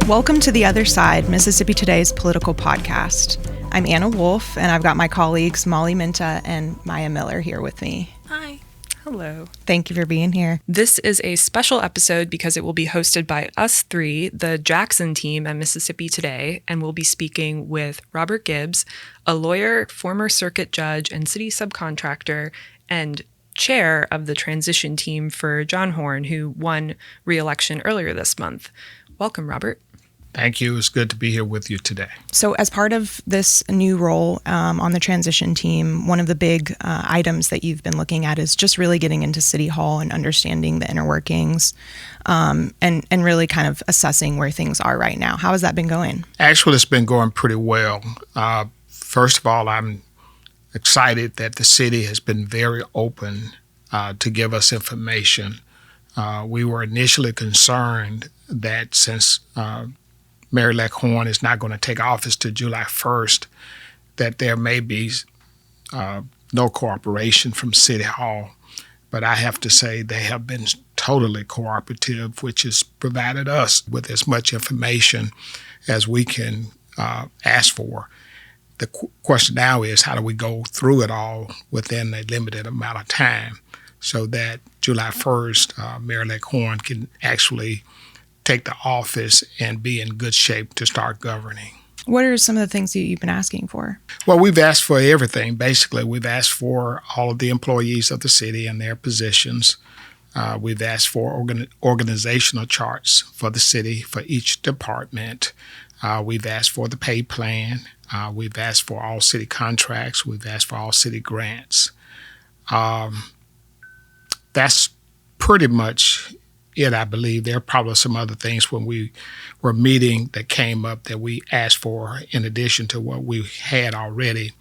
Welcome to The Other Side, Mississippi Today's political podcast. I'm Anna Wolf, and I've got my colleagues Molly Minta and Maya Miller here with me. Hi. Hello. Thank you for being here. This is a special episode because it will be hosted by us three, the Jackson team at Mississippi Today, and we'll be speaking with Robert Gibbs, a lawyer, former circuit judge, and city subcontractor, and chair of the transition team for John Horhn, who won re-election earlier this month. Welcome, Robert. Thank you. It's good to be here with you today. So as part of this new role on the transition team, one of the big items that you've been looking at is just really getting into City Hall and understanding the inner workings and really kind of assessing where things are right now. How has that been going? Actually, it's been going pretty well. First of all, I'm excited that the city has been very open to give us information. We were initially concerned that since Mayor-elect Horhn is not going to take office till July 1st, that there may be no cooperation from City Hall. But I have to say they have been totally cooperative, which has provided us with as much information as we can ask for. The question now is, how do we go through it all within a limited amount of time so that July 1st, Mayor-elect Horhn can actually take the office and be in good shape to start governing. What are some of the things that you've been asking for? Well, we've asked for everything. Basically, we've asked for all of the employees of the city and their positions. We've asked for organizational charts for the city for each department. We've asked for the pay plan. We've asked for all city contracts. We've asked for all city grants. That's pretty much it, I believe. There are probably some other things when we were meeting that came up that we asked for in addition to what we had already.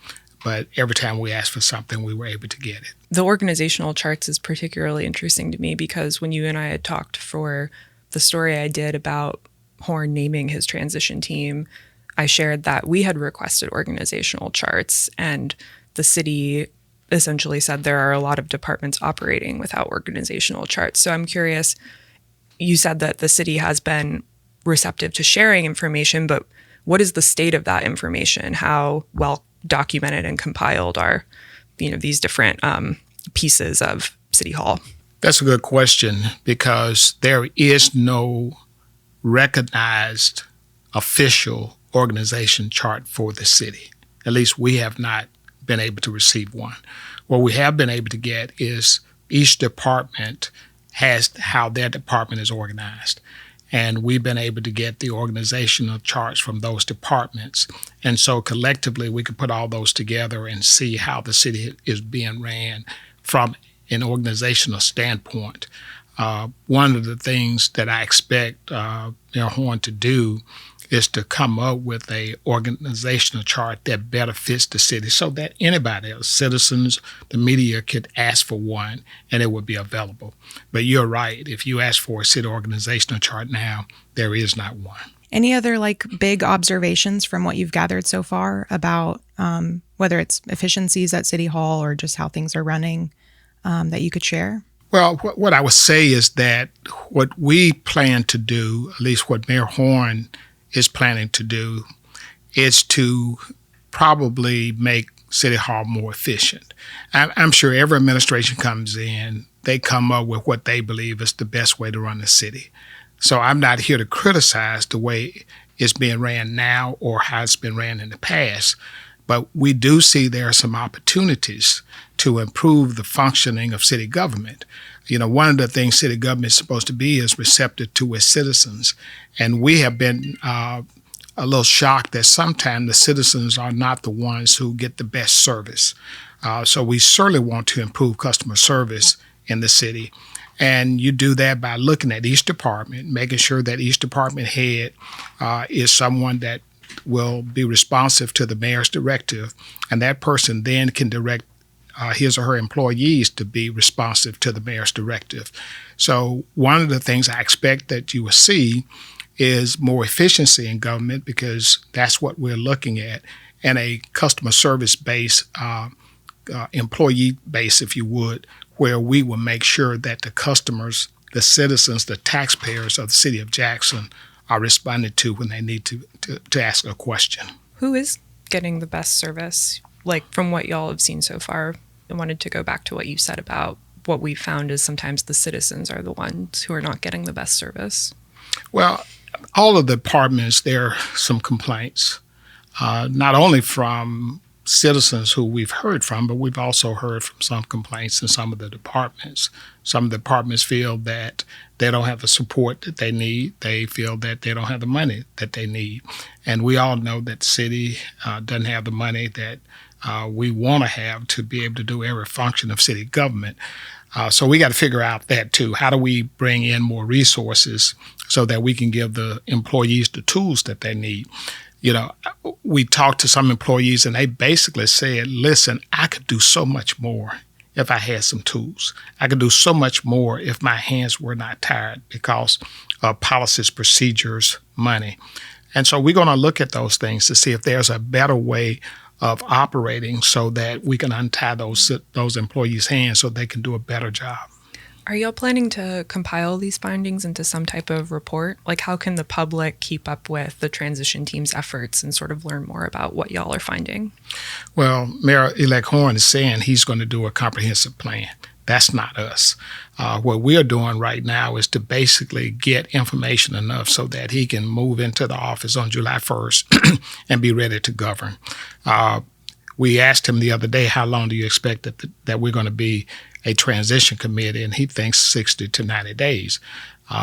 But every time we asked for something, we were able to get it. The organizational charts is particularly interesting to me because when you and I had talked for the story I did about Horhn naming his transition team, I shared that we had requested organizational charts, and the city essentially said there are a lot of departments operating without organizational charts. So I'm curious, you said that the city has been receptive to sharing information, but what is the state of that information? How well documented and compiled are, these different pieces of City Hall? That's a good question because there is no recognized official organization chart for the city. At least we have not been able to receive one. What we have been able to get is each department has how their department is organized. And we've been able to get the organizational charts from those departments. And so collectively, we can put all those together and see how the city is being ran from an organizational standpoint. One of the things that I expect Mayor Horhn to do is to come up with a organizational chart that better fits the city so that anybody else, citizens, the media could ask for one and it would be available. But you're right. If you ask for a city organizational chart now, there is not one. Any other big observations from what you've gathered so far about whether it's efficiencies at City Hall or just how things are running that you could share? Well, what I would say is that what we plan to do, at least what Mayor Horhn is planning to do, is to probably make City Hall more efficient. I'm sure every administration comes in, they come up with what they believe is the best way to run the city. So I'm not here to criticize the way it's being ran now or how it's been ran in the past, but we do see there are some opportunities to improve the functioning of city government. One of the things city government is supposed to be is receptive to its citizens. And we have been a little shocked that sometimes the citizens are not the ones who get the best service. So we certainly want to improve customer service in the city. And you do that by looking at each department, making sure that each department head is someone that will be responsive to the mayor's directive. And that person then can direct his or her employees to be responsive to the mayor's directive. So one of the things I expect that you will see is more efficiency in government because that's what we're looking at, and a customer service base, employee base, if you would, where we will make sure that the customers, the citizens, the taxpayers of the city of Jackson are responded to when they need to ask a question. Who is getting the best service? Like, from what y'all have seen so far, I wanted to go back to what you said about what we found is sometimes the citizens are the ones who are not getting the best service. Well, all of the departments, there are some complaints, not only from citizens who we've heard from, but we've also heard from some complaints in some of the departments. Some of the departments feel that they don't have the support that they need. They feel that they don't have the money that they need. And we all know that the city doesn't have the money that we want to have to be able to do every function of city government. So we got to figure out that too. How do we bring in more resources so that we can give the employees the tools that they need? You know, we talked to some employees and they basically said, listen, I could do so much more if I had some tools. I could do so much more if my hands were not tired because of policies, procedures, money. And so we're going to look at those things to see if there's a better way of operating so that we can untie those employees' hands so they can do a better job. Are y'all planning to compile these findings into some type of report? Like, how can the public keep up with the transition team's efforts and sort of learn more about what y'all are finding? Well, Mayor-elect Horhn is saying he's going to do a comprehensive plan. That's not us. What we're doing right now is to basically get information enough so that he can move into the office on July 1st and be ready to govern. We asked him the other day, how long do you expect that we're going to be a transition committee? And he thinks 60 to 90 days.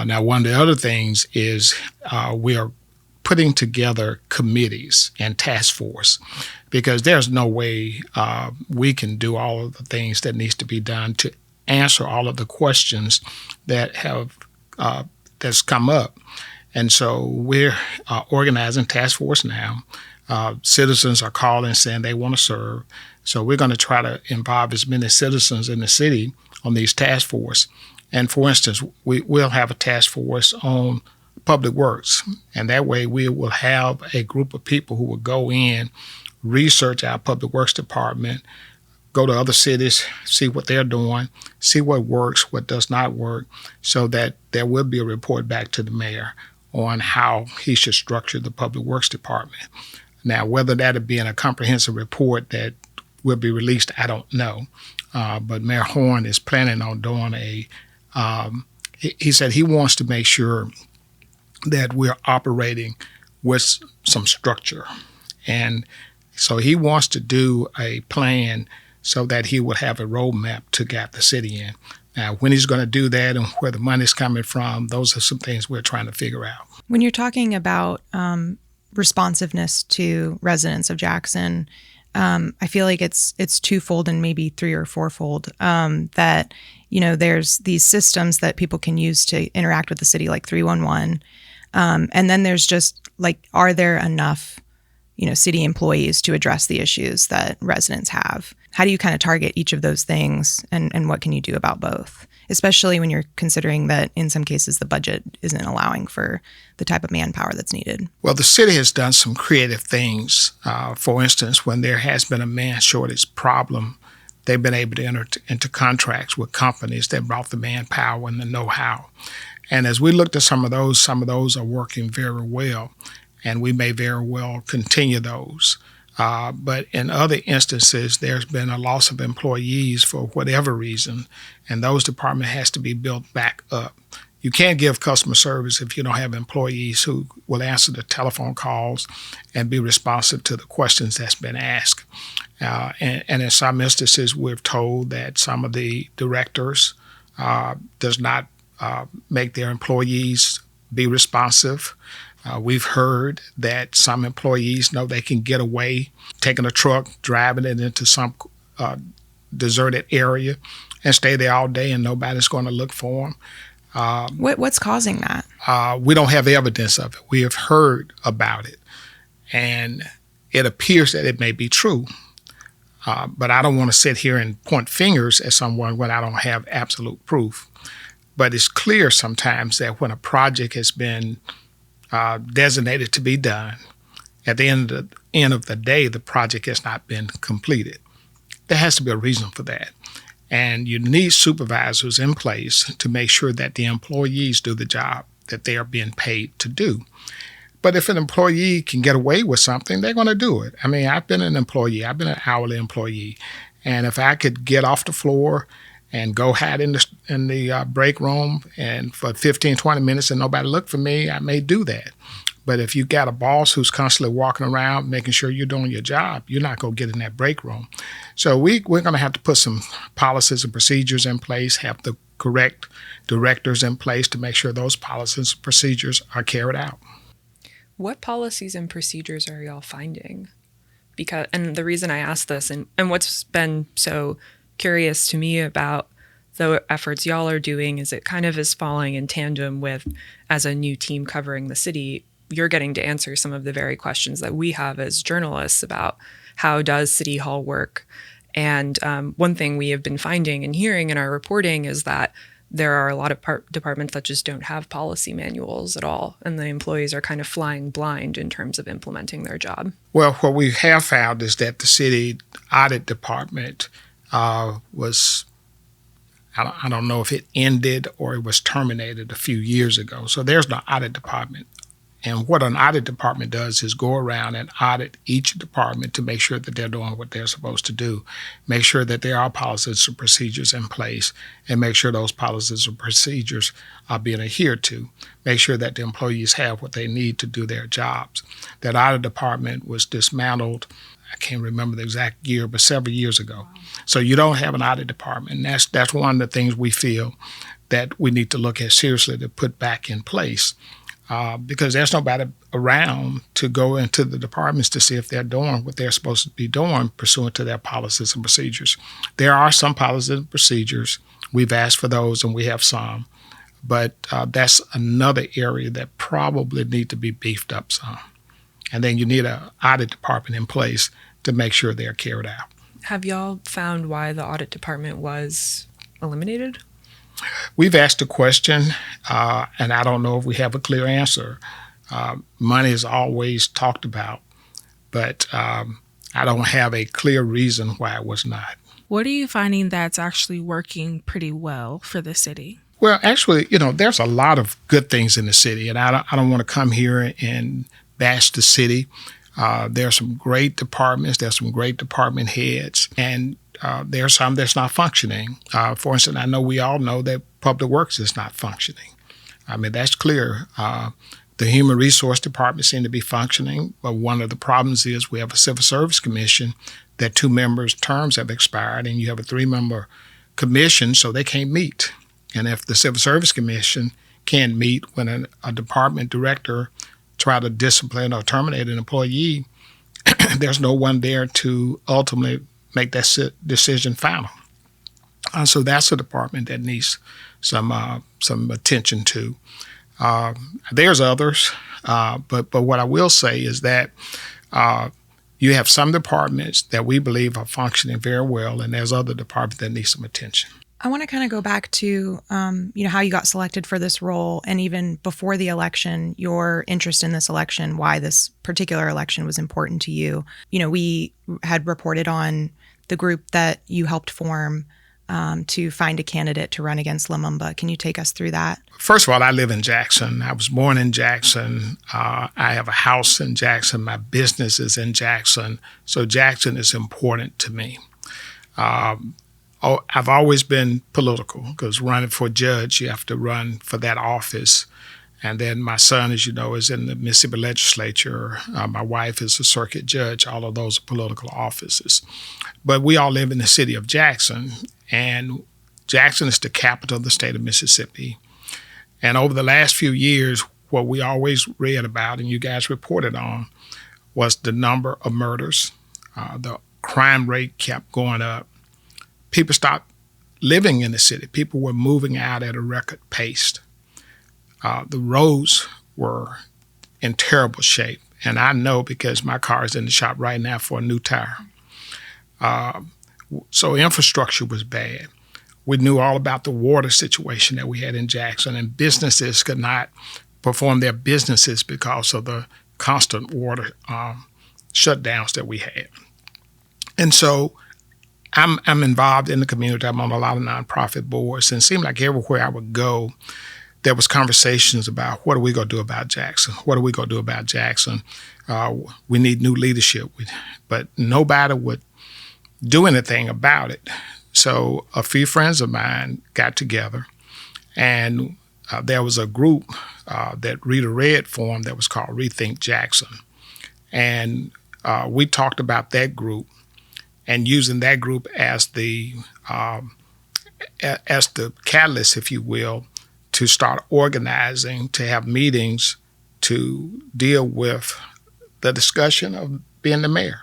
Now, one of the other things is we are putting together committees and task force because there's no way we can do all of the things that needs to be done to answer all of the questions that have that's come up. And so we're organizing task force now. Citizens are calling saying they want to serve. So we're going to try to involve as many citizens in the city on these task force. And for instance, we'll have a task force on public works. And that way we will have a group of people who will go in, research our public works department, go to other cities, see what they're doing, see what works, what does not work, so that there will be a report back to the mayor on how he should structure the public works department. Now, whether that'll be in a comprehensive report that will be released, I don't know. But Mayor Horhn is planning on doing he said he wants to make sure that we're operating with some structure. And so he wants to do a plan so that he will have a roadmap to guide the city in. Now, when he's going to do that and where the money's coming from, those are some things we're trying to figure out. When you're talking about responsiveness to residents of Jackson, I feel like it's twofold and maybe three or fourfold. That, you know, there's these systems that people can use to interact with the city, like 311, and then there's just like, are there enough, you know, city employees to address the issues that residents have? How do you kind of target each of those things, and what can you do about both? Especially when you're considering that in some cases the budget isn't allowing for the type of manpower that's needed. Well, the city has done some creative things. For instance, when there has been a man shortage problem, they've been able to enter into contracts with companies that brought the manpower and the know-how. And as we looked at some of those are working very well, and we may very well continue those. But in other instances, there's been a loss of employees for whatever reason, and those departments has to be built back up. You can't give customer service if you don't have employees who will answer the telephone calls and be responsive to the questions that's been asked. And in some instances, we're told that some of the directors does not make their employees be responsive. We've heard that some employees know they can get away taking a truck, driving it into some deserted area and stay there all day and nobody's going to look for them. What's causing that? We don't have evidence of it. We have heard about it. And it appears that it may be true. But I don't want to sit here and point fingers at someone when I don't have absolute proof. But it's clear sometimes that when a project has been designated to be done, at the end of the day, the project has not been completed. There has to be a reason for that. And you need supervisors in place to make sure that the employees do the job that they are being paid to do. But if an employee can get away with something, they're going to do it. I mean, I've been an employee. I've been an hourly employee. And if I could get off the floor and go hide in the break room and for 15, 20 minutes and nobody looked for me, I may do that. But if you got a boss who's constantly walking around making sure you're doing your job, you're not going to get in that break room. So we're going to have to put some policies and procedures in place, have the correct directors in place to make sure those policies and procedures are carried out. What policies and procedures are y'all finding? And the reason I ask this, and what's been so curious to me about the efforts y'all are doing is it kind of is falling in tandem with, as a new team covering the city, you're getting to answer some of the very questions that we have as journalists about how does City Hall work. And one thing we have been finding and hearing in our reporting is that there are a lot of departments that just don't have policy manuals at all, and the employees are kind of flying blind in terms of implementing their job. Well, what we have found is that the city audit department was, I don't know if it ended or it was terminated a few years ago. So there's no audit department. And what an audit department does is go around and audit each department to make sure that they're doing what they're supposed to do, make sure that there are policies and procedures in place, and make sure those policies and procedures are being adhered to, make sure that the employees have what they need to do their jobs. That audit department was dismantled, I can't remember the exact year, but several years ago. So you don't have an audit department. And that's one of the things we feel that we need to look at seriously to put back in place. Because there's nobody around to go into the departments to see if they're doing what they're supposed to be doing pursuant to their policies and procedures. There are some policies and procedures. We've asked for those, and we have some. But that's another area that probably need to be beefed up some. And then you need an audit department in place to make sure they're carried out. Have y'all found why the audit department was eliminated? We've asked a question, and I don't know if we have a clear answer. Money is always talked about, but I don't have a clear reason why it was not. What are you finding that's actually working pretty well for the city? Well, actually, there's a lot of good things in the city, and I don't want to come here and bash the city. There's some great departments. There's some great department heads, and there's some that's not functioning. For instance, I know we all know that Public Works is not functioning. I mean, that's clear. The Human Resource Department seem to be functioning, but one of the problems is we have a Civil Service Commission that 2 members' terms have expired, and you have a 3-member commission, so they can't meet. And if the Civil Service Commission can't meet when a department director try to discipline or terminate an employee, there's no one there to ultimately make that decision final. So that's a department that needs some attention to. There's others, but what I will say is that you have some departments that we believe are functioning very well, and there's other departments that need some attention. I want to kind of go back to, how you got selected for this role, and even before the election, your interest in this election, why this particular election was important to you. We had reported on the group that you helped form to find a candidate to run against Lumumba. Can you take us through that? First of all, I live in Jackson. I was born in Jackson. I have a house in Jackson. My business is in Jackson. So Jackson is important to me. I've always been political because running for judge, you have to run for that office. And then my son, as you know, is in the Mississippi legislature. My wife is a circuit judge. All of those are political offices. But we all live in the city of Jackson, and Jackson is the capital of the state of Mississippi. And over the last few years, what we always read about and you guys reported on was the number of murders. The crime rate kept going up. People stopped living in the city. People were moving out at a record pace. The roads were in terrible shape. And I know because my car is in the shop right now for a new tire. So infrastructure was bad. We knew all about the water situation that we had in Jackson, and businesses could not perform their businesses because of the constant water shutdowns that we had. And so I'm involved in the community. I'm on a lot of nonprofit boards, and it seemed like everywhere I would go, there was conversations about what are we going to do about Jackson? What are we going to do about Jackson? We need new leadership, but nobody would do anything about it. So a few friends of mine got together, and there was a group that Rita Red formed that was called Rethink Jackson. And we talked about that group and using that group as the catalyst, if you will, to start organizing, to have meetings to deal with the discussion of being the mayor.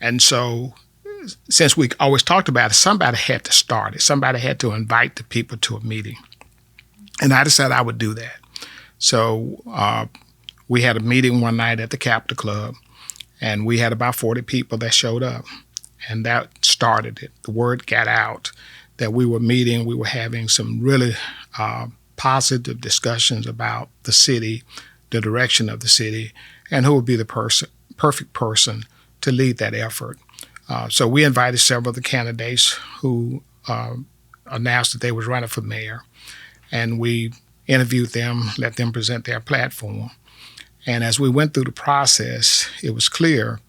And so since we always talked about it, somebody had to start it. Somebody had to invite the people to a meeting. And I decided I would do that. So we had a meeting one night at the Capitol Club, and we had about 40 people that showed up. And that started it. The word got out that we were meeting. We were having some really positive discussions about the city, the direction of the city, and who would be the perfect person to lead that effort. So we invited several of the candidates who announced that they was running for mayor, and we interviewed them, let them present their platform. And as we went through the process, it was clear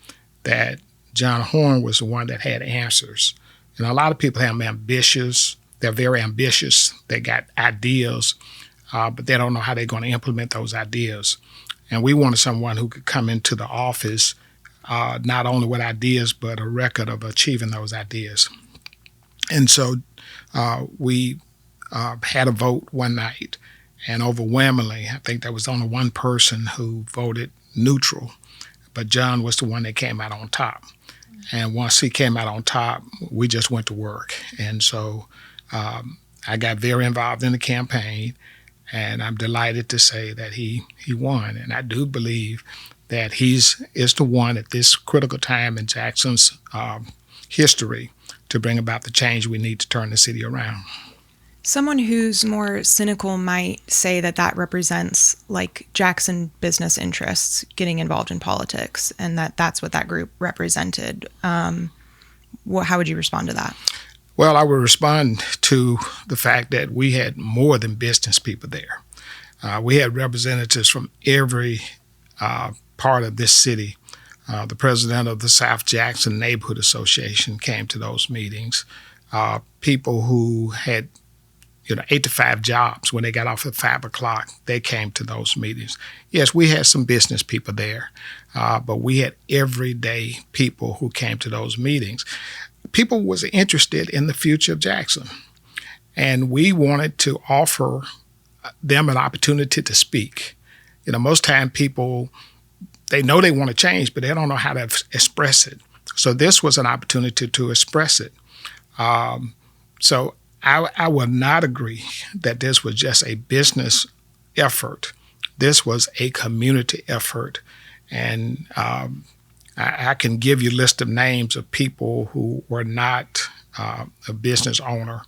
that John Horhn was the one that had answers. You know, a lot of people have ambitious. They're very ambitious. They got ideas, but they don't know how they're going to implement those ideas. And we wanted someone who could come into the office not only with ideas, but a record of achieving those ideas. And so we had a vote one night, and overwhelmingly, I think there was only one person who voted neutral, but John was the one that came out on top. And once he came out on top, we just went to work. And so I got very involved in the campaign, and I'm delighted to say that he won. And I do believe that is the one at this critical time in Jackson's history to bring about the change we need to turn the city around. Someone who's more cynical might say that that represents like Jackson business interests getting involved in politics, and that's what that group represented. How would you respond to that? Well, I would respond to the fact that we had more than business people there. We had representatives from every part of this city. The president of the South Jackson Neighborhood Association came to those meetings. People who had 8 to 5 jobs when they got off at 5 o'clock, they came to those meetings. Yes, we had some business people there, but we had everyday people who came to those meetings. People was interested in the future of Jackson, and we wanted to offer them an opportunity to speak. Most time people, they know they want to change, but they don't know how to express it. So this was an opportunity to express it. So I would not agree that this was just a business effort. This was a community effort. And I can give you a list of names of people who were not a business owner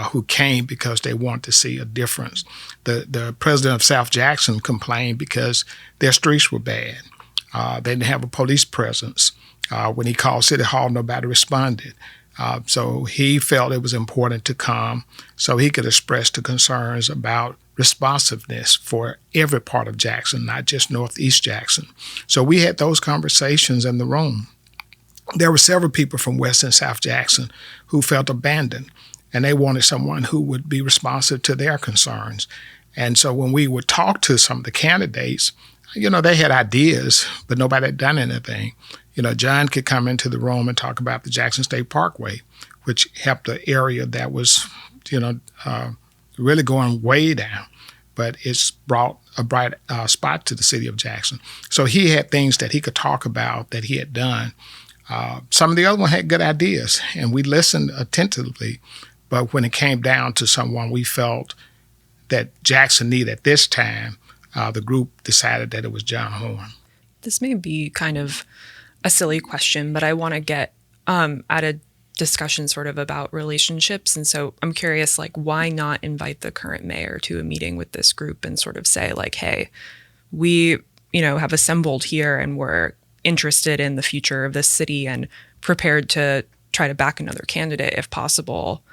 who came because they wanted to see a difference. The president of South Jackson complained because their streets were bad. They didn't have a police presence. When he called City Hall, nobody responded. So he felt it was important to come so he could express the concerns about responsiveness for every part of Jackson, not just Northeast Jackson. So we had those conversations in the room. There were several people from West and South Jackson who felt abandoned, and they wanted someone who would be responsive to their concerns. And so when we would talk to some of the candidates, they had ideas, but nobody had done anything. John could come into the room and talk about the Jackson State Parkway, which helped the area that was, really going way down. But it's brought a bright spot to the city of Jackson. So he had things that he could talk about that he had done. Some of the other ones had good ideas, and we listened attentively. But when it came down to someone we felt that Jackson needed at this time, the group decided that it was John Horhn. This may be kind of a silly question, but I want to get at a discussion sort of about relationships. And so I'm curious, why not invite the current mayor to a meeting with this group and sort of say, hey, we, have assembled here and we're interested in the future of this city and prepared to try to back another candidate if possible.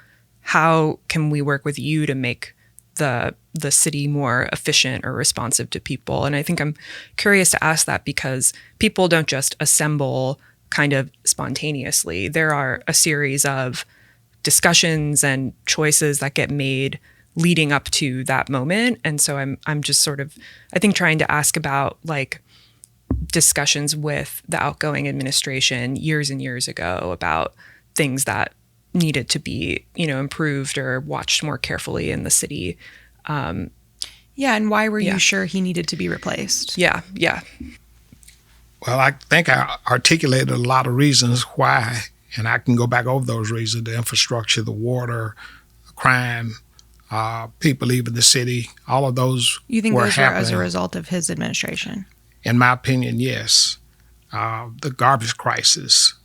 How can we work with you to make the city more efficient or responsive to people. And I think I'm curious to ask that because people don't just assemble kind of spontaneously. There are a series of discussions and choices that get made leading up to that moment. And so I'm just sort of, I think, trying to ask about like discussions with the outgoing administration years and years ago about things that needed to be, improved or watched more carefully in the city. Yeah, and why were you sure he needed to be replaced? Yeah. Well, I think I articulated a lot of reasons why, and I can go back over those reasons: the infrastructure, the water, crime, people leaving the city. All of those You think were those were happening. as a result of his administration? In my opinion, yes. The garbage crisis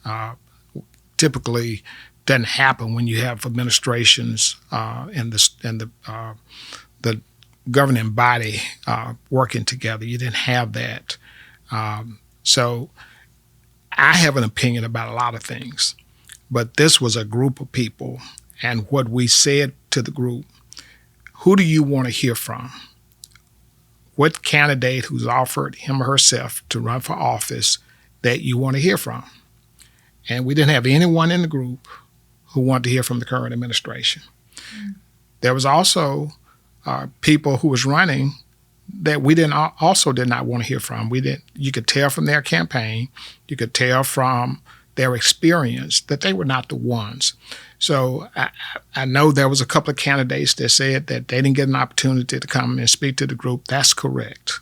typically doesn't happen when you have administrations and the governing body working together. You didn't have that. So I have an opinion about a lot of things, but this was a group of people, and what we said to the group: who do you want to hear from? What candidate who's offered him or herself to run for office that you want to hear from? And we didn't have anyone in the group who wanted to hear from the current administration. There was also people who was running that we did not want to hear from. You could tell from their campaign, you could tell from their experience that they were not the ones. So I know there was a couple of candidates that said that they didn't get an opportunity to come and speak to the group. That's correct.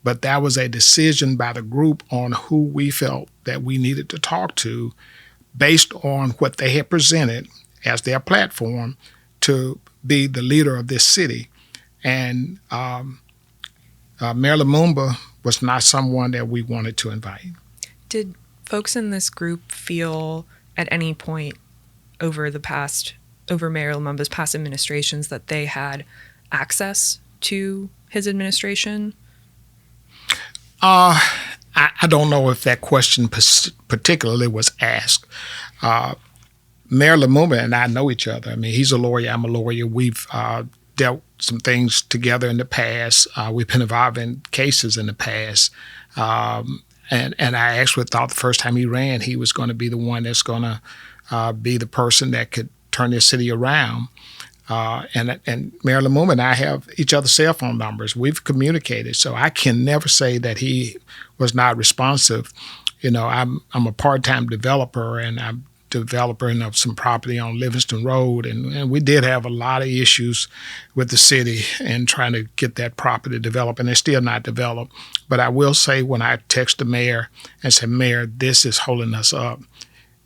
But that was a decision by the group on who we felt that we needed to talk to based on what they had presented as their platform to be the leader of this city. And Mayor Lumumba was not someone that we wanted to invite. Did folks in this group feel at any point over Mayor Lumumba's past administrations that they had access to his administration? I don't know if that question particularly was asked. Mayor Lumumba and I know each other. I mean, he's a lawyer, I'm a lawyer. We've dealt some things together in the past. We've been involved in cases in the past. And I actually thought the first time he ran, he was going to be the one that's going to be the person that could turn this city around. And Mayor Lumumba and I have each other's cell phone numbers. We've communicated, so I can never say that he was not responsive. I'm a part-time developer, and I'm developing of some property on Livingston Road, and we did have a lot of issues with the city and trying to get that property developed, and it's still not developed. But I will say, when I text the mayor and said, "Mayor, this is holding us up,"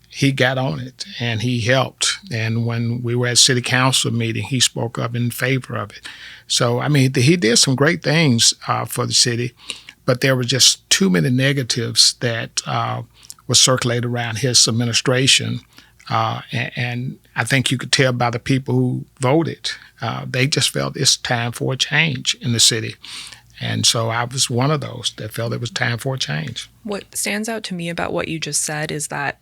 he got on it and he helped. And when we were at city council meeting, he spoke up in favor of it. So, I mean, he did some great things for the city, but there were just too many negatives that was circulated around his administration. And I think you could tell by the people who voted, they just felt it's time for a change in the city. And so I was one of those that felt it was time for a change. What stands out to me about what you just said is that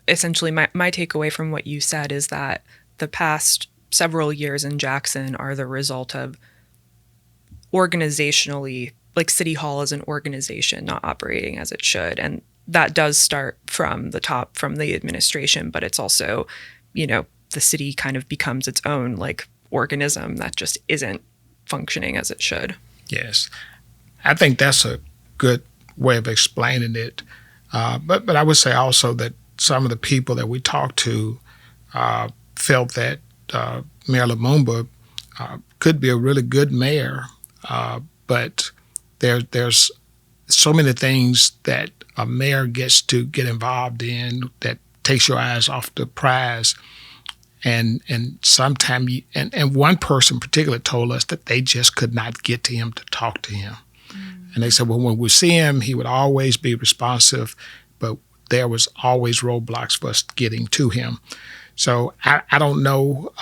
essentially my takeaway from what you said is that the past several years in Jackson are the result of organizationally, like City Hall as an organization not operating as it should. And that does start from the top, from the administration, but it's also, the city kind of becomes its own like organism that just isn't functioning as it should. Yes. I think that's a good way of explaining it. But I would say also that some of the people that we talked to felt that Mayor Lumumba could be a really good mayor, but there's so many things that a mayor gets to get involved in that takes your eyes off the prize. And sometimes, and one person particularly told us that they just could not get to him to talk to him. And they said, well, when we see him, he would always be responsive, but there was always roadblocks for us getting to him. So I don't know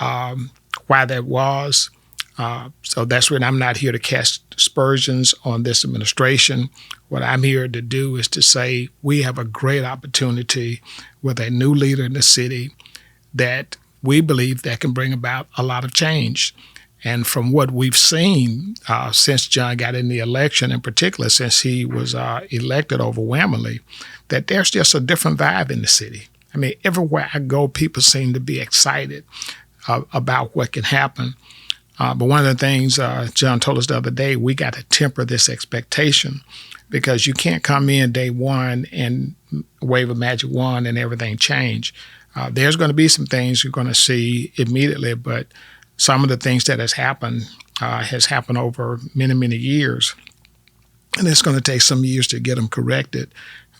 why that was. So that's when I'm not here to cast aspersions on this administration. What I'm here to do is to say we have a great opportunity with a new leader in the city that we believe that can bring about a lot of change. And from what we've seen since John got in the election, in particular since he was elected overwhelmingly, that there's just a different vibe in the city. I mean, everywhere I go, people seem to be excited about what can happen. But one of the things John told us the other day, we got to temper this expectation, because you can't come in day one and wave a magic wand and everything change. There's going to be some things you're going to see immediately, but some of the things that has happened over many, many years, and it's going to take some years to get them corrected.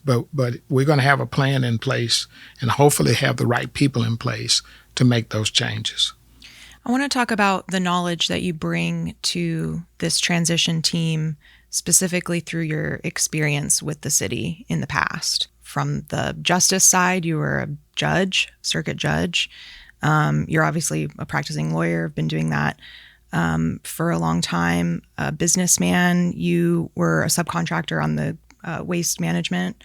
But we're going to have a plan in place and hopefully have the right people in place to make those changes. I want to talk about the knowledge that you bring to this transition team, specifically through your experience with the city in the past. From the justice side, you were a judge, circuit judge. You're obviously a practicing lawyer, been doing that for a long time. A businessman, you were a subcontractor on the waste management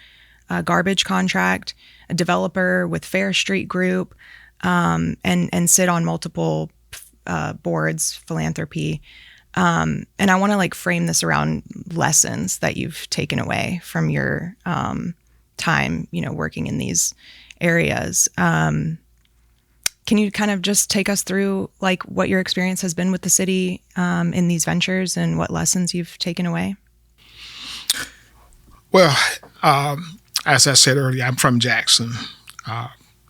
garbage contract, a developer with Fair Street Group, and sit on multiple boards, philanthropy. And I want to frame this around lessons that you've taken away from your time, working in these areas. Can you kind of just take us through what your experience has been with the city in these ventures and what lessons you've taken away? Well, as I said earlier, I'm from Jackson.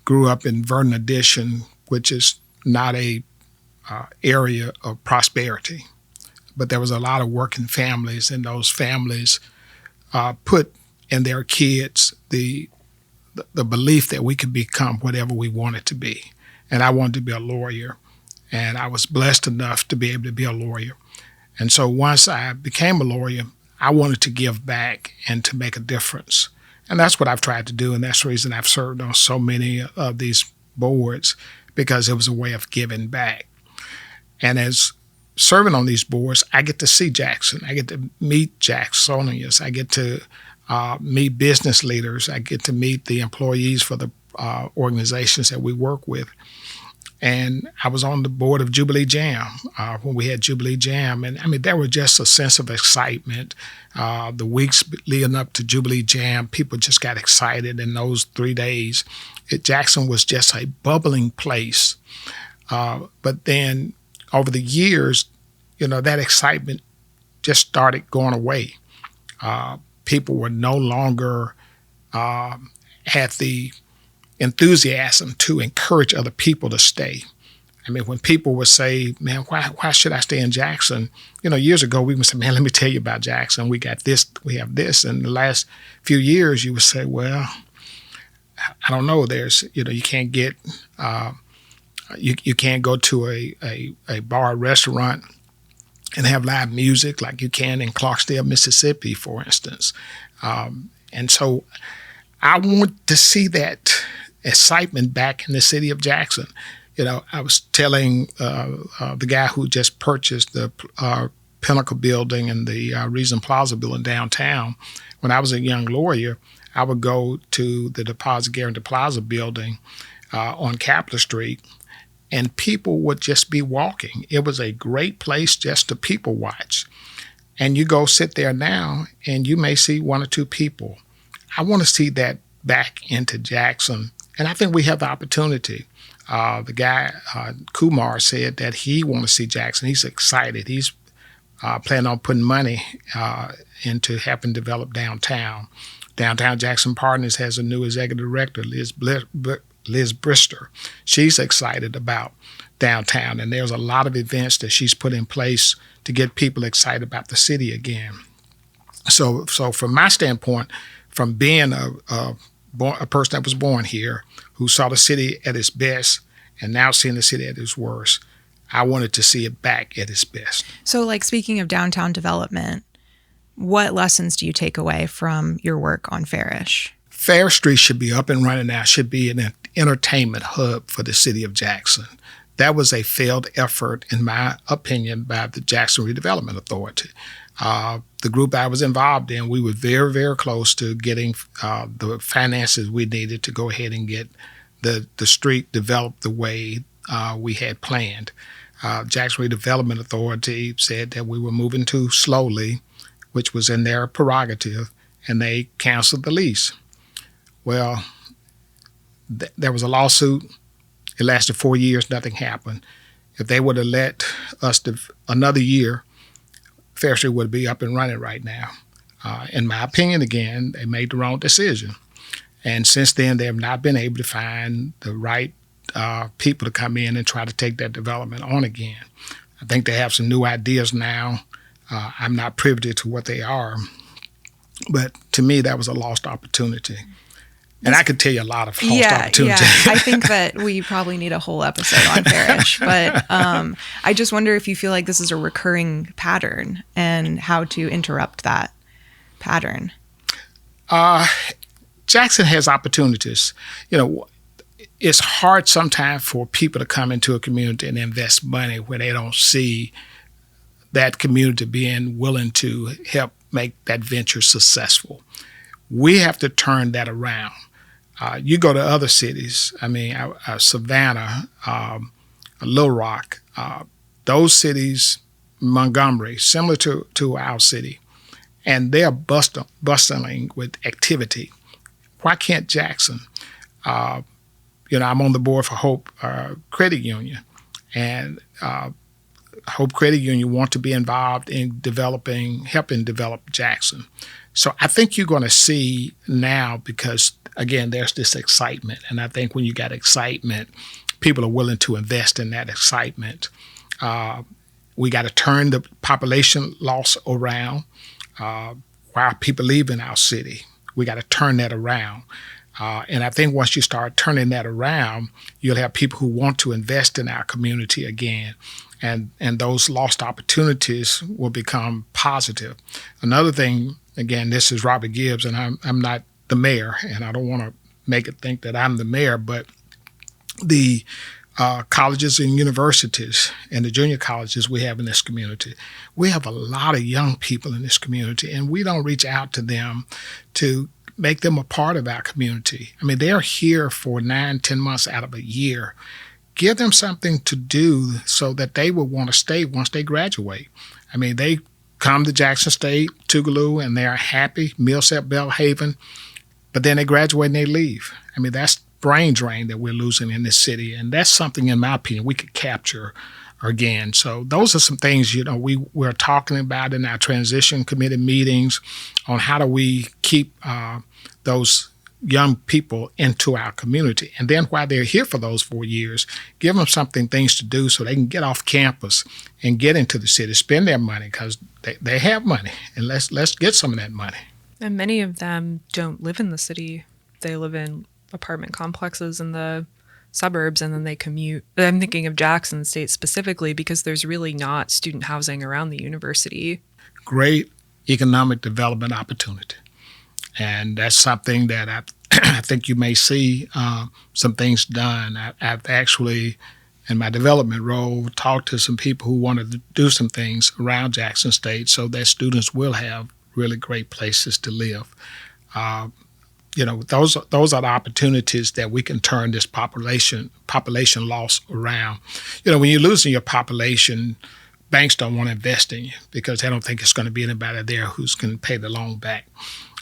Grew up in Vernon Addition, which is not a area of prosperity, but there was a lot of working families, and those families put in their kids the belief that we could become whatever we wanted to be. And I wanted to be a lawyer, and I was blessed enough to be able to be a lawyer. And so once I became a lawyer, I wanted to give back and to make a difference. And that's what I've tried to do, and that's the reason I've served on so many of these boards, because it was a way of giving back. And as serving on these boards, I get to see Jackson. I get to meet Jacksonians. I get to meet business leaders. I get to meet the employees for the organizations that we work with. And I was on the board of Jubilee Jam when we had Jubilee Jam. And I mean, there was just a sense of excitement. The weeks leading up to Jubilee Jam, people just got excited in those 3 days. Jackson was just a bubbling place. But then over the years, that excitement just started going away. People were no longer had the enthusiasm to encourage other people to stay. I mean, when people would say, man, why should I stay in Jackson? Years ago, we would say, man, let me tell you about Jackson. We got this, we have this. And the last few years, you would say, well, I don't know. There's, you can't get, you can't go to a bar or restaurant and have live music like you can in Clarksdale, Mississippi, for instance. And so I want to see that excitement back in the city of Jackson. I was telling the guy who just purchased the Pinnacle building and the Reason Plaza building downtown, when I was a young lawyer, I would go to the Deposit Guarantee Plaza building on Capitol Street, and people would just be walking. It was a great place just to people watch. And you go sit there now, and you may see one or two people. I want to see that back into Jackson, and I think we have the opportunity. The guy, Kumar, said that he wants to see Jackson. He's excited. He's planning on putting money into helping develop downtown. Downtown Jackson Partners has a new executive director, Liz Brister. She's excited about downtown, and there's a lot of events that she's put in place to get people excited about the city again. So from my standpoint, from being a person that was born here, who saw the city at its best, and now seeing the city at its worst, I wanted to see it back at its best. So, speaking of downtown development, what lessons do you take away from your work on Farish? Fair Street should be up and running now, should be an entertainment hub for the city of Jackson. That was a failed effort, in my opinion, by the Jackson Redevelopment Authority. The group I was involved in, we were very, very close to getting the finances we needed to go ahead and get the street developed the way we had planned. Jackson Redevelopment Authority said that we were moving too slowly, which was in their prerogative, and they canceled the lease. Well, there was a lawsuit. It lasted 4 years. Nothing happened. If they would have let us another year, Fair Street would be up and running right now. In my opinion, again, they made the wrong decision. And since then, they have not been able to find the right people to come in and try to take that development on again. I think they have some new ideas now. I'm not privy to what they are. But to me, that was a lost opportunity. And I could tell you a lot of lost opportunity. Yeah. I think that we probably need a whole episode on Parrish. But I just wonder if you feel like this is a recurring pattern and how to interrupt that pattern. Jackson has opportunities. It's hard sometimes for people to come into a community and invest money when they don't see that community being willing to help make that venture successful. We have to turn that around. You go to other cities, Savannah, Little Rock, those cities, Montgomery, similar to our city, and they're bustling with activity. Why can't Jackson? I'm on the board for Hope Credit Union, and Hope Credit Union want to be involved in helping develop Jackson. So I think you're going to see now, because again, there's this excitement, and I think when you got excitement, people are willing to invest in that excitement. We got to turn the population loss around. Why are people leaving our city? We got to turn that around. And I think once you start turning that around, you'll have people who want to invest in our community again. And those lost opportunities will become positive. Another thing, again, this is Robert Gibbs, and I'm not the mayor, and I don't want to make it think that I'm the mayor, but the colleges and universities and the junior colleges we have in this community, we have a lot of young people in this community, and we don't reach out to them to make them a part of our community. They're here for 9-10 months out of a year. Give them something to do so that they will want to stay once they graduate. They come to Jackson State, Tougaloo, and they're happy, Millsap, Belhaven, but then they graduate and they leave. That's brain drain that we're losing in this city, and that's something, in my opinion, we could capture again. So those are some things, we're talking about in our transition committee meetings on how do we keep those young people into our community. And then while they're here for those 4 years, give them things to do so they can get off campus and get into the city, spend their money, because they have money, and let's get some of that money. And many of them don't live in the city. They live in apartment complexes in the suburbs, and then they commute. I'm thinking of Jackson State specifically because there's really not student housing around the university. Great economic development opportunity. And that's something that I think you may see some things done. I've actually, in my development role, talked to some people who wanted to do some things around Jackson State so that students will have really great places to live. Those are the opportunities that we can turn this population loss around. When you're losing your population, banks don't want to invest in you because they don't think it's going to be anybody there who's going to pay the loan back.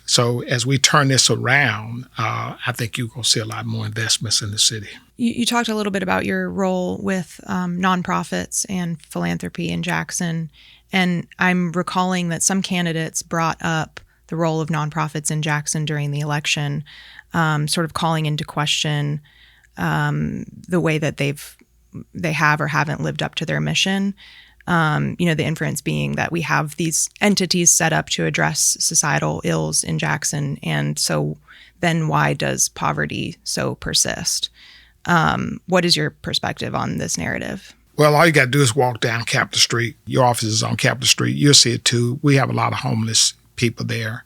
So as we turn this around, I think you're going to see a lot more investments in the city. You talked a little bit about your role with nonprofits and philanthropy in Jackson, and I'm recalling that some candidates brought up the role of nonprofits in Jackson during the election, sort of calling into question the way that they have or haven't lived up to their mission. The inference being that we have these entities set up to address societal ills in Jackson, and so then why does poverty so persist? What is your perspective on this narrative? Well, all you got to do is walk down Capitol Street. Your office is on Capitol Street. You'll see it too. We have a lot of homeless people there.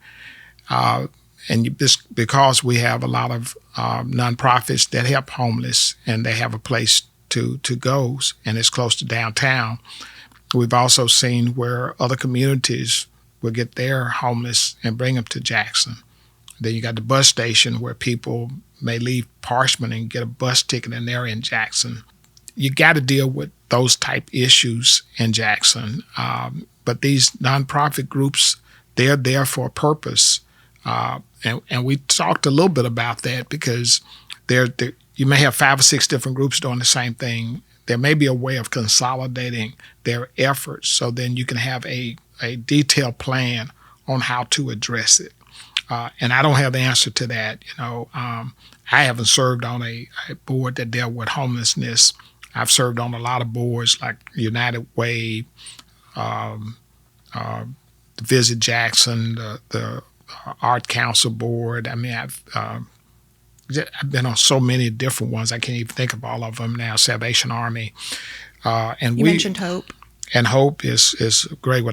And because we have a lot of nonprofits that help homeless and they have a place to go, and it's close to downtown, we've also seen where other communities will get their homeless and bring them to Jackson. Then you got the bus station where people may leave Parchman and get a bus ticket and they're in Jackson. you got to deal with those type issues in Jackson. But these nonprofit groups, they're there for a purpose. And we talked a little bit about that because you may have 5 or 6 different groups doing the same thing. There may be a way of consolidating their efforts so then you can have a detailed plan on how to address it. And I don't have the answer to that. I haven't served on a board that dealt with homelessness. I've served on a lot of boards like United Way, Visit Jackson, the Art Council Board. I mean, I've been on so many different ones. I can't even think of all of them now. Salvation Army. And you mentioned Hope. And Hope is great.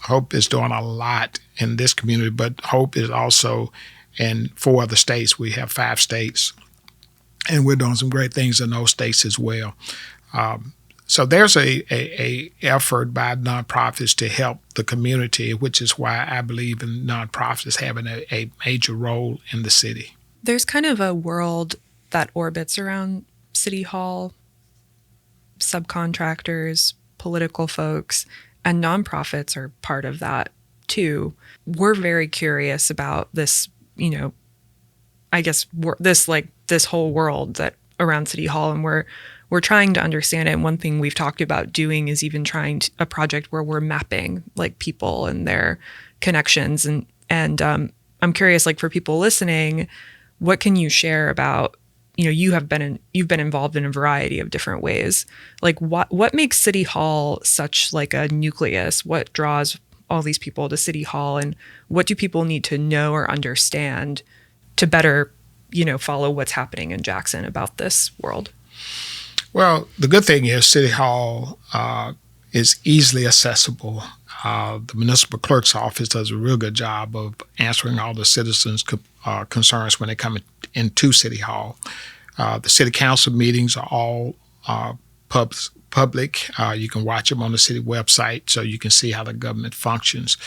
Hope is doing a lot in this community, but Hope is also in 4 other states. We have 5 states, and we're doing some great things in those states as well. So there's a effort by nonprofits to help the community, which is why I believe in nonprofits having a major role in the city. There's kind of a world that orbits around City Hall, subcontractors, political folks, and nonprofits are part of that too. We're very curious about this, I guess this whole world that around City Hall, and we're trying to understand it. And one thing we've talked about doing is even trying a project where we're mapping like people and their connections. And I'm curious, like for people listening, what can you share about, you've been involved in a variety of different ways. Like what makes City Hall such like a nucleus? What draws all these people to City Hall, and what do people need to know or understand to better, follow what's happening in Jackson about this world? Well, the good thing is City Hall is easily accessible. The municipal clerk's office does a real good job of answering all the citizens' concerns when they come into City Hall. The city council meetings are all public. You can watch them on the city website so you can see how the government functions.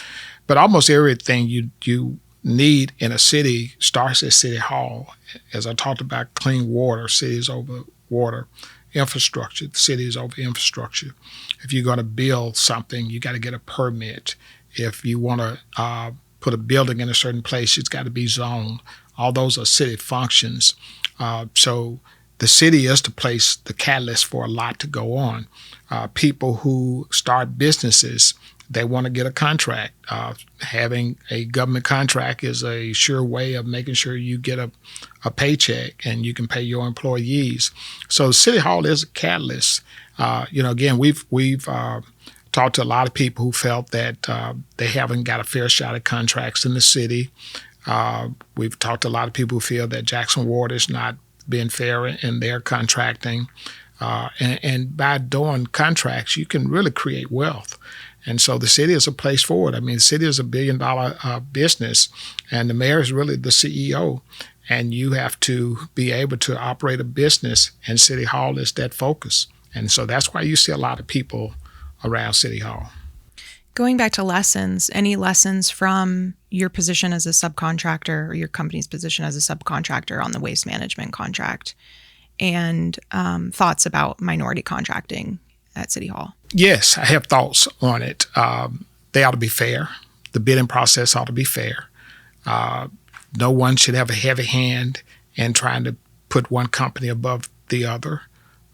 But almost everything you need in a city starts at City Hall. As I talked about clean water, cities over water. Infrastructure, the city is over infrastructure. If you're going to build something, you got to get a permit. If you want to put a building in a certain place, it's got to be zoned. All those are city functions. So the city is the place, the catalyst for a lot to go on. People who start businesses, they want to get a contract. Having a government contract is a sure way of making sure you get a paycheck and you can pay your employees. So City Hall is a catalyst. Again, we've talked to a lot of people who felt that they haven't got a fair shot at contracts in the city. We've talked to a lot of people who feel that Jackson Ward is not being fair in their contracting. And by doing contracts, you can really create wealth. And so the city is a place for it. I mean, the city is $1 billion business, and the mayor is really the CEO. And you have to be able to operate a business, and City Hall is that focus. And so that's why you see a lot of people around City Hall. Going back to lessons, any lessons from your position as a subcontractor or your company's position as a subcontractor on the waste management contract, and thoughts about minority contracting at City Hall? Yes, I have thoughts on it. They ought to be fair. The bidding process ought to be fair. No one should have a heavy hand in trying to put one company above the other.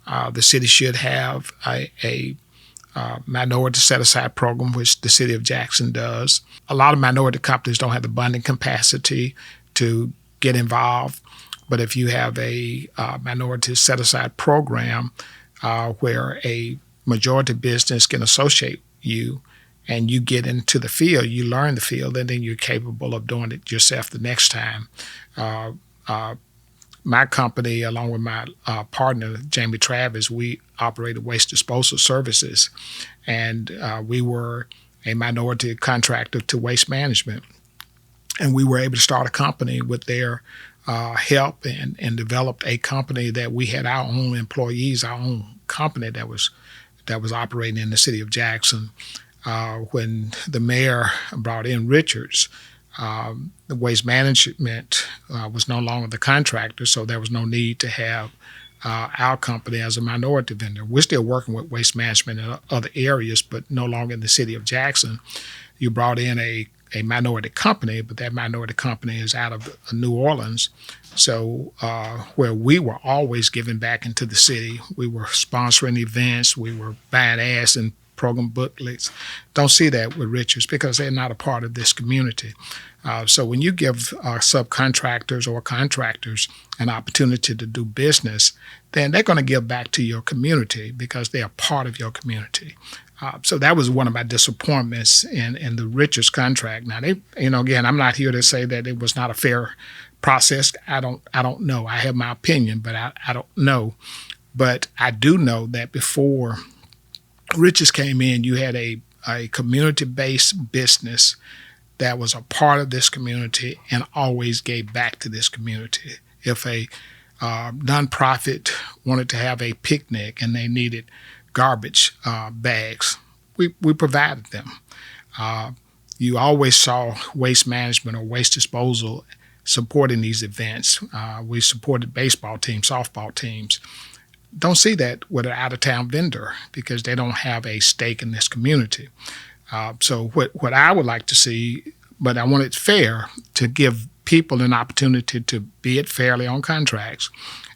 The city should have a minority set-aside program, which the city of Jackson does. A lot of minority companies don't have the funding capacity to get involved. But if you have a minority set-aside program where a majority business can associate you and you get into the field, you learn the field, and then you're capable of doing it yourself the next time. My company, along with my partner, Jamie Travis, we operated waste disposal services, and we were a minority contractor to waste management. And we were able to start a company with their help and developed a company that we had our own employees, our own company that was operating in the city of Jackson. When the mayor brought in Richards, the waste management was no longer the contractor, so there was no need to have our company as a minority vendor. We're still working with waste management in other areas, but no longer in the city of Jackson. You brought in a minority company, but that minority company is out of New Orleans. So where we were always giving back into the city, we were sponsoring events, we were buying ads and program booklets. Don't see that with Richards because they're not a part of this community. So when you give subcontractors or contractors an opportunity to do business, then they're going to give back to your community because they are part of your community. So that was one of my disappointments in the Richards contract. Now, again, I'm not here to say that it was not a fair process. I don't know. I have my opinion, but I don't know. But I do know that before Richards came in, you had a community-based business that was a part of this community and always gave back to this community. If a nonprofit wanted to have a picnic and they needed garbage bags, we provided them. You always saw waste management or waste disposal supporting these events. We supported baseball teams, softball teams. Don't see that with an out-of-town vendor because they don't have a stake in this community. So what I would like to see, but I want it fair to give people an opportunity to bid fairly on contracts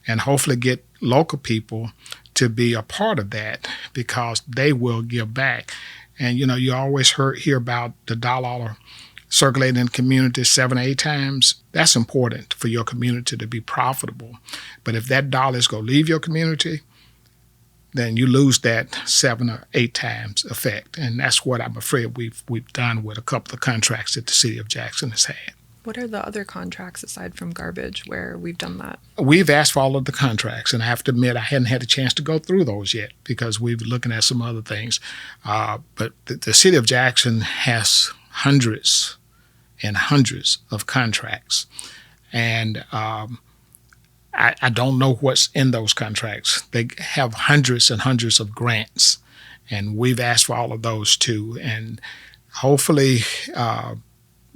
and hopefully get local people to be a part of that because they will give back. And, you always hear about the dollar circulating in the community 7 or 8 times. That's important for your community to be profitable. But if that dollar is going to leave your community, then you lose that 7 or 8 times effect. And that's what I'm afraid we've done with a couple of contracts that the city of Jackson has had. What are the other contracts aside from garbage where we've done that? We've asked for all of the contracts, and I have to admit I hadn't had a chance to go through those yet because we've been looking at some other things. But the city of Jackson has hundreds and hundreds of contracts. And I don't know what's in those contracts. They have hundreds and hundreds of grants, and we've asked for all of those too. And hopefully,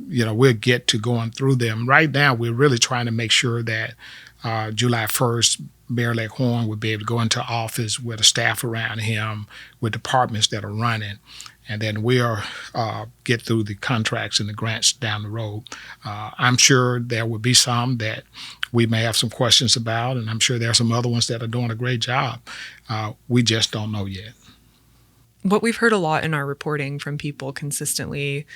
we'll get to going through them. Right now, we're really trying to make sure that July 1st, Mayor Horhn would be able to go into office with a staff around him, with departments that are running. And then we'll get through the contracts and the grants down the road. I'm sure there will be some that we may have some questions about, and I'm sure there are some other ones that are doing a great job. We just don't know yet. What we've heard a lot in our reporting from people consistently,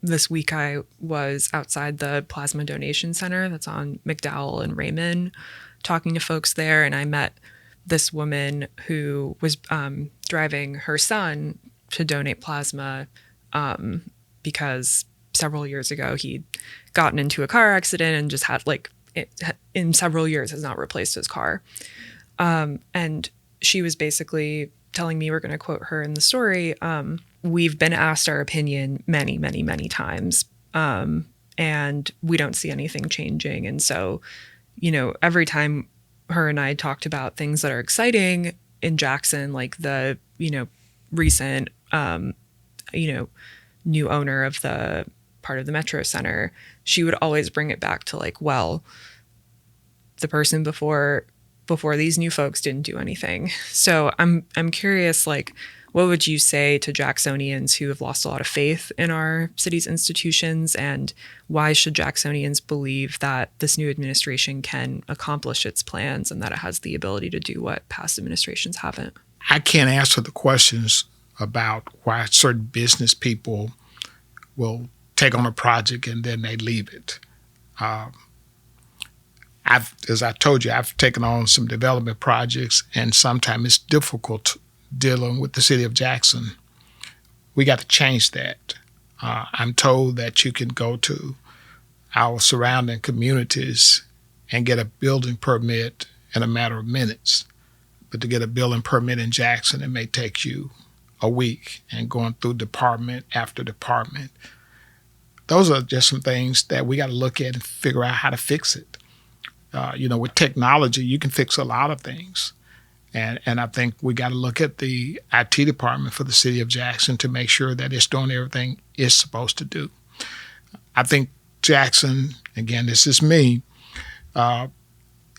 this week I was outside the Plasma Donation Center that's on McDowell and Raymond, talking to folks there, and I met this woman who was driving her son to donate plasma because several years ago he'd gotten into a car accident and just had in several years has not replaced his car. And she was basically telling me, we're going to quote her in the story, we've been asked our opinion many, many, many times, and we don't see anything changing. And so, every time her and I talked about things that are exciting in Jackson, like the, recent, new owner of the part of the Metro Center, she would always bring it back to the person before these new folks didn't do anything. So I'm curious, what would you say to Jacksonians who have lost a lot of faith in our city's institutions, and why should Jacksonians believe that this new administration can accomplish its plans and that it has the ability to do what past administrations haven't? I can't answer the questions about why certain business people will take on a project and then they leave it. As I told you, I've taken on some development projects, and sometimes it's difficult dealing with the city of Jackson. We got to change that. I'm told that you can go to our surrounding communities and get a building permit in a matter of minutes. But to get a building permit in Jackson, it may take you a week, and going through department after department. Those are just some things that we got to look at and figure out how to fix it. With technology, you can fix a lot of things. And I think we got to look at the IT department for the city of Jackson to make sure that it's doing everything it's supposed to do. I think Jackson, again, this is me,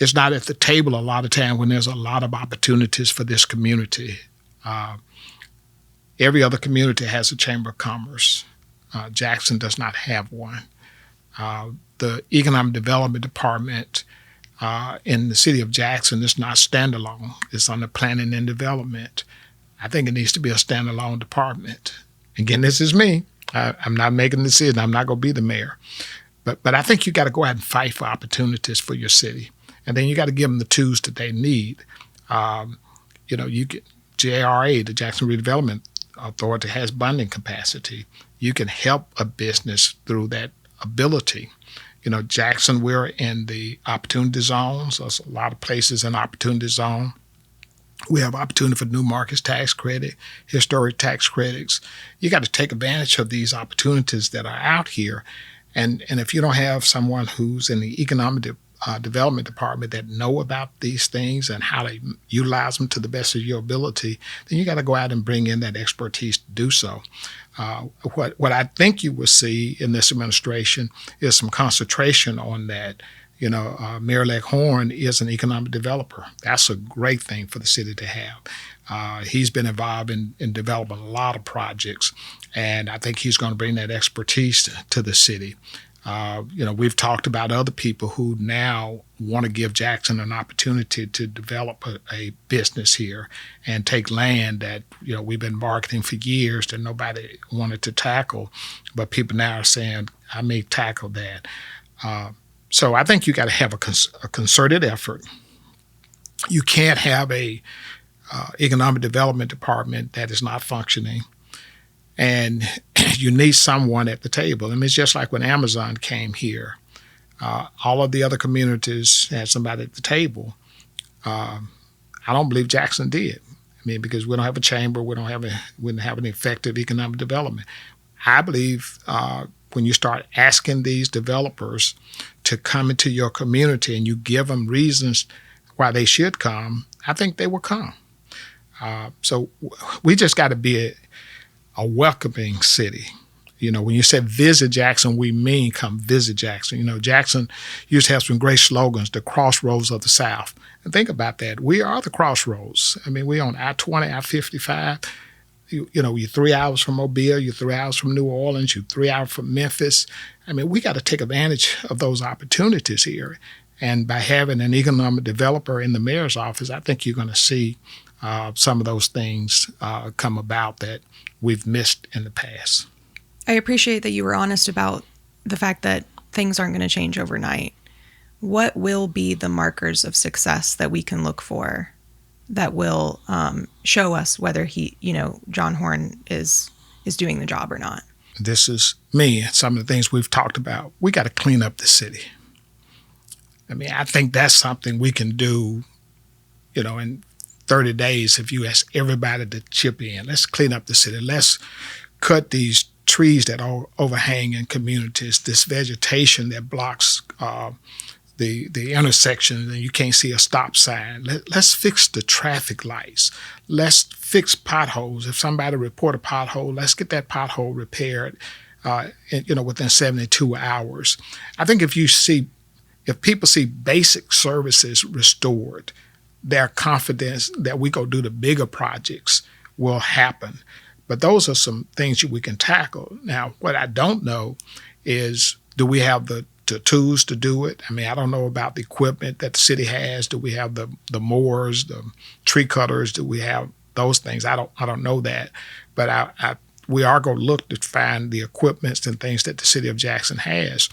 is not at the table a lot of time when there's a lot of opportunities for this community. Every other community has a chamber of commerce. Jackson does not have one. The Economic Development Department in the city of Jackson is not standalone. It's under planning and development. I think it needs to be a standalone department. Again, this is me. I'm not making the decision. I'm not going to be the mayor. But I think you got to go out and fight for opportunities for your city. And then you got to give them the tools that they need. You get JRA, the Jackson Redevelopment Authority, has bonding capacity. You can help a business through that ability. Jackson, we're in the opportunity zones. There's a lot of places in opportunity zone. We have opportunity for new markets tax credit, historic tax credits. You got to take advantage of these opportunities that are out here. And if you don't have someone who's in the economic development department that know about these things and how to utilize them to the best of your ability, then you got to go out and bring in that expertise to do so. What I think you will see in this administration is some concentration on that. Mayor-elect Horhn is an economic developer. That's a great thing for the city to have. He's been involved in developing a lot of projects, and I think he's going to bring that expertise to the city. We've talked about other people who now want to give Jackson an opportunity to develop a business here and take land that, we've been marketing for years that nobody wanted to tackle, but people now are saying, I may tackle that. So I think you got to have a concerted effort. You can't have a economic development department that is not functioning. And you need someone at the table. It's just like when Amazon came here. All of the other communities had somebody at the table. I don't believe Jackson did. Because we don't have a chamber, we didn't have an effective economic development. I believe when you start asking these developers to come into your community and you give them reasons why they should come, I think they will come. So we just got to be a welcoming city. When you say visit Jackson, we mean come visit Jackson. Jackson used to have some great slogans, the crossroads of the South. And think about that. We are the crossroads. We're on I-20, I-55. You're 3 hours from Mobile, you're 3 hours from New Orleans, you're 3 hours from Memphis. We got to take advantage of those opportunities here. And by having an economic developer in the mayor's office, I think you're going to see some of those things come about that we've missed in the past. I appreciate that you were honest about the fact that things aren't going to change overnight. What will be the markers of success that we can look for that will show us whether John Horhn is doing the job or not? This is me and some of the things we've talked about. We got to clean up the city. I think that's something we can do, in 30 days if you ask everybody to chip in. Let's clean up the city. Let's cut these trees that overhang in communities, this vegetation that blocks the intersection and you can't see a stop sign. Let's fix the traffic lights. Let's fix potholes. If somebody report a pothole, let's get that pothole repaired within 72 hours. I think if people see basic services restored, their confidence that we go do the bigger projects will happen. But those are some things we can tackle. Now, what I don't know is, do we have the tools to do it? I don't know about the equipment that the city has. Do we have the mowers, the tree cutters? Do we have those things? I don't know that. But we are going to look to find the equipments and things that the city of Jackson has.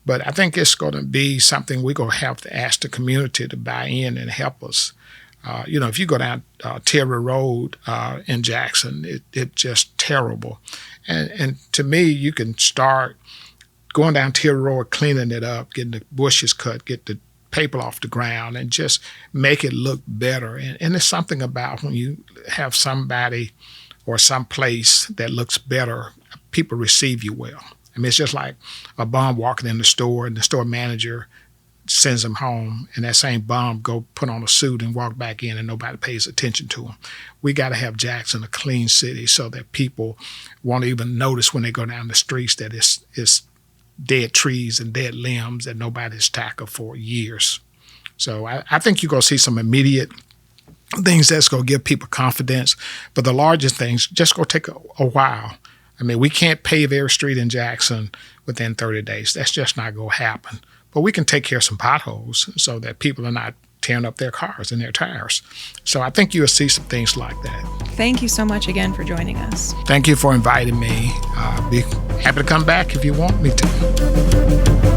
But I think it's going to be something we're going to have to ask the community to buy in and help us. If you go down Terry Road in Jackson, it's just terrible. And to me, you can start going down Terry Road, cleaning it up, getting the bushes cut, get the paper off the ground, and just make it look better. And there's something about when you have somebody or some place that looks better, people receive you well. It's just like a bum walking in the store and the store manager sends him home, and that same bum go put on a suit and walk back in and nobody pays attention to him. We got to have Jackson a clean city so that people won't even notice when they go down the streets that it's dead trees and dead limbs that nobody's tackled for years. So I think you're going to see some immediate things that's going to give people confidence. But the largest things just going to take a while. I mean, we can't pave every street in Jackson within 30 days. That's just not going to happen. But we can take care of some potholes so that people are not tearing up their cars and their tires. So I think you'll see some things like that. Thank you so much again for joining us. Thank you for inviting me. Be happy to come back if you want me to.